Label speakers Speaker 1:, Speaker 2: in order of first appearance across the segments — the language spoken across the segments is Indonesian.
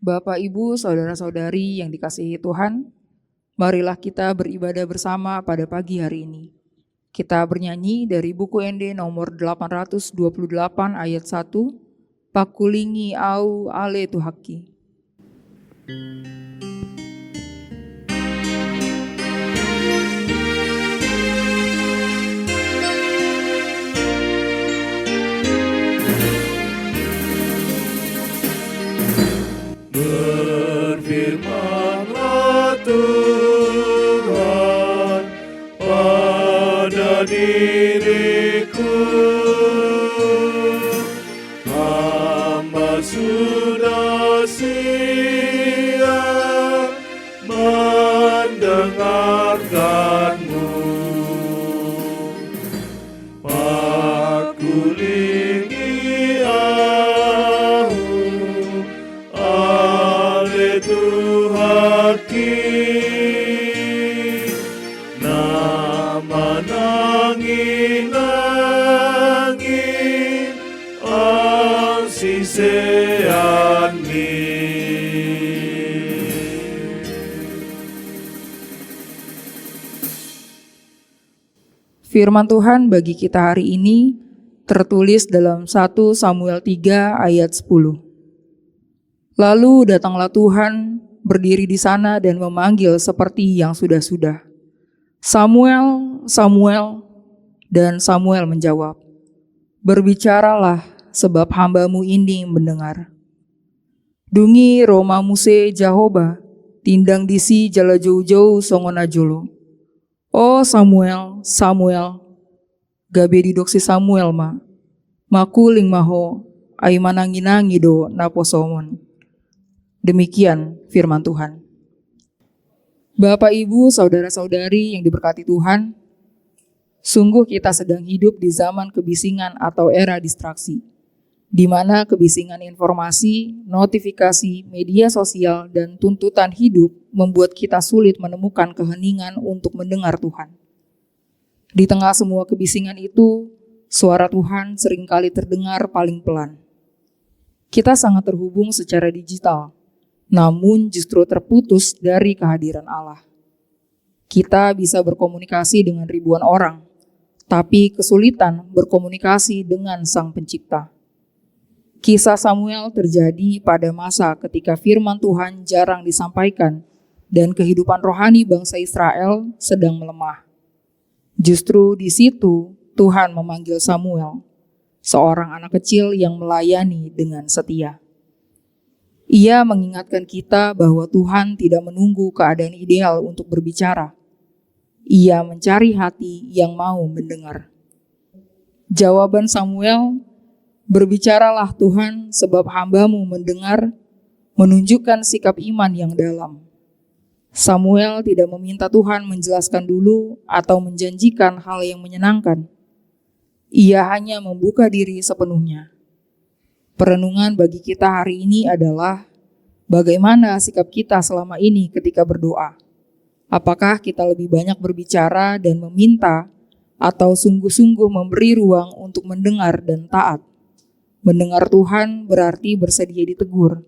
Speaker 1: Bapak, Ibu, Saudara-saudari yang dikasihi Tuhan, marilah kita beribadah bersama pada pagi hari ini. Kita bernyanyi dari buku ND nomor 828 ayat 1, Pakulingi au ale tuhaki.
Speaker 2: Berfirmanlah Tuhan pada diriku, hamba sudah siap mendengarkanmu. Pakulingi Tuhaki, nama nangin-nangin ang sisean mi.
Speaker 1: Firman Tuhan bagi kita hari ini tertulis dalam 1 Samuel 3 ayat 10. Lalu datanglah Tuhan, berdiri di sana dan memanggil seperti yang sudah-sudah. Samuel, Samuel, dan Samuel menjawab, berbicaralah sebab hambamu ini mendengar. Dungi Roma Muse Jahoba, tindang disi jala jauh-jauh songonajolo. Oh Samuel, Samuel, gabe didoksi Samuel makuling maho, ay mananginangi do naposomon. Demikian firman Tuhan. Bapak, Ibu, Saudara-saudari yang diberkati Tuhan, sungguh kita sedang hidup di zaman kebisingan atau era distraksi, di mana kebisingan informasi, notifikasi, media sosial, dan tuntutan hidup membuat kita sulit menemukan keheningan untuk mendengar Tuhan. Di tengah semua kebisingan itu, suara Tuhan seringkali terdengar paling pelan. Kita sangat terhubung secara digital, namun justru terputus dari kehadiran Allah. Kita bisa berkomunikasi dengan ribuan orang, tapi kesulitan berkomunikasi dengan Sang Pencipta. Kisah Samuel terjadi pada masa ketika firman Tuhan jarang disampaikan dan kehidupan rohani bangsa Israel sedang melemah. Justru di situ Tuhan memanggil Samuel, seorang anak kecil yang melayani dengan setia. Ia mengingatkan kita bahwa Tuhan tidak menunggu keadaan ideal untuk berbicara. Ia mencari hati yang mau mendengar. Jawaban Samuel, berbicaralah Tuhan sebab hambamu mendengar, menunjukkan sikap iman yang dalam. Samuel tidak meminta Tuhan menjelaskan dulu atau menjanjikan hal yang menyenangkan. Ia hanya membuka diri sepenuhnya. Perenungan bagi kita hari ini adalah bagaimana sikap kita selama ini ketika berdoa. Apakah kita lebih banyak berbicara dan meminta atau sungguh-sungguh memberi ruang untuk mendengar dan taat? Mendengar Tuhan berarti bersedia ditegur,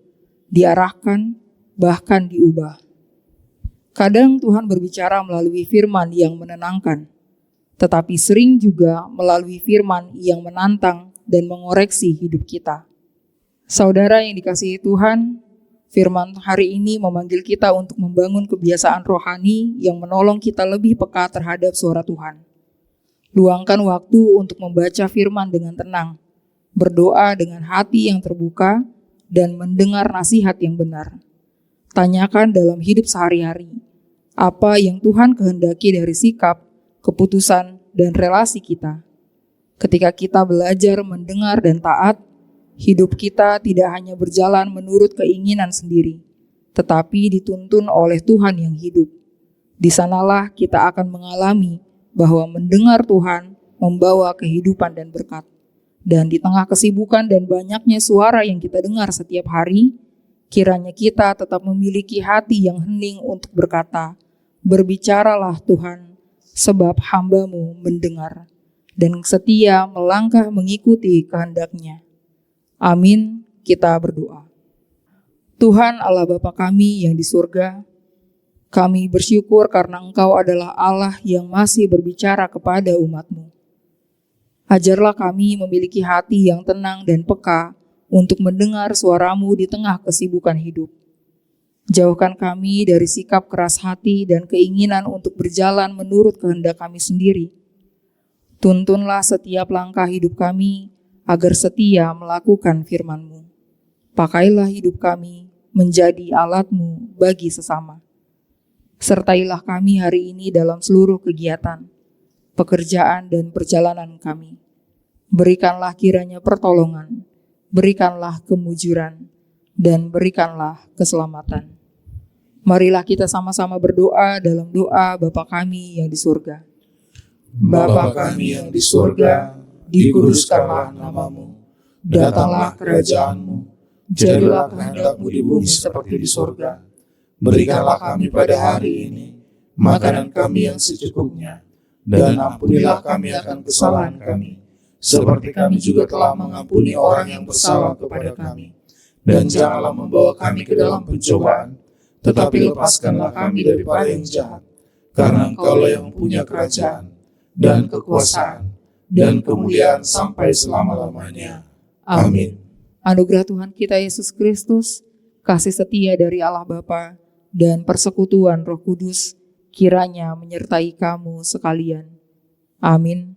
Speaker 1: diarahkan, bahkan diubah. Kadang Tuhan berbicara melalui firman yang menenangkan, tetapi sering juga melalui firman yang menantang dan mengoreksi hidup kita. Saudara yang dikasihi Tuhan, firman hari ini memanggil kita untuk membangun kebiasaan rohani yang menolong kita lebih peka terhadap suara Tuhan. Luangkan waktu untuk membaca firman dengan tenang, berdoa dengan hati yang terbuka, dan mendengar nasihat yang benar. Tanyakan dalam hidup sehari-hari, apa yang Tuhan kehendaki dari sikap, keputusan, dan relasi kita. Ketika kita belajar mendengar dan taat, hidup kita tidak hanya berjalan menurut keinginan sendiri, tetapi dituntun oleh Tuhan yang hidup. Di sanalah kita akan mengalami bahwa mendengar Tuhan membawa kehidupan dan berkat. Dan di tengah kesibukan dan banyaknya suara yang kita dengar setiap hari, kiranya kita tetap memiliki hati yang hening untuk berkata, berbicaralah Tuhan, sebab hambamu mendengar, dan setia melangkah mengikuti kehendak-Nya. Amin, kita berdoa. Tuhan Allah Bapa kami yang di surga, kami bersyukur karena Engkau adalah Allah yang masih berbicara kepada umat-Mu. Ajarlah kami memiliki hati yang tenang dan peka untuk mendengar suara-Mu di tengah kesibukan hidup. Jauhkan kami dari sikap keras hati dan keinginan untuk berjalan menurut kehendak kami sendiri. Tuntunlah setiap langkah hidup kami agar setia melakukan firman-Mu. Pakailah hidup kami menjadi alat-Mu bagi sesama. Sertailah kami hari ini dalam seluruh kegiatan, pekerjaan dan perjalanan kami. Berikanlah kiranya pertolongan, berikanlah kemujuran, dan berikanlah keselamatan. Marilah kita sama-sama berdoa dalam doa Bapa kami yang di surga.
Speaker 3: Bapa kami yang di surga, dikuduskanlah namamu, datanglah kerajaan-Mu, jadilah kehendak-Mu di bumi seperti di surga. Berikanlah kami pada hari ini makanan kami yang secukupnya, dan ampunilah kami akan kesalahan kami, seperti kami juga telah mengampuni orang yang bersalah kepada kami. Dan janganlah membawa kami ke dalam pencobaan, tetapi lepaskanlah kami daripada yang jahat, karena Engkau-lah yang punya kerajaan, dan kekuasaan, dan kemuliaan sampai selama-lamanya. Amin.
Speaker 1: Anugerah Tuhan kita Yesus Kristus, kasih setia dari Allah Bapa, dan persekutuan Roh Kudus kiranya menyertai kamu sekalian. Amin.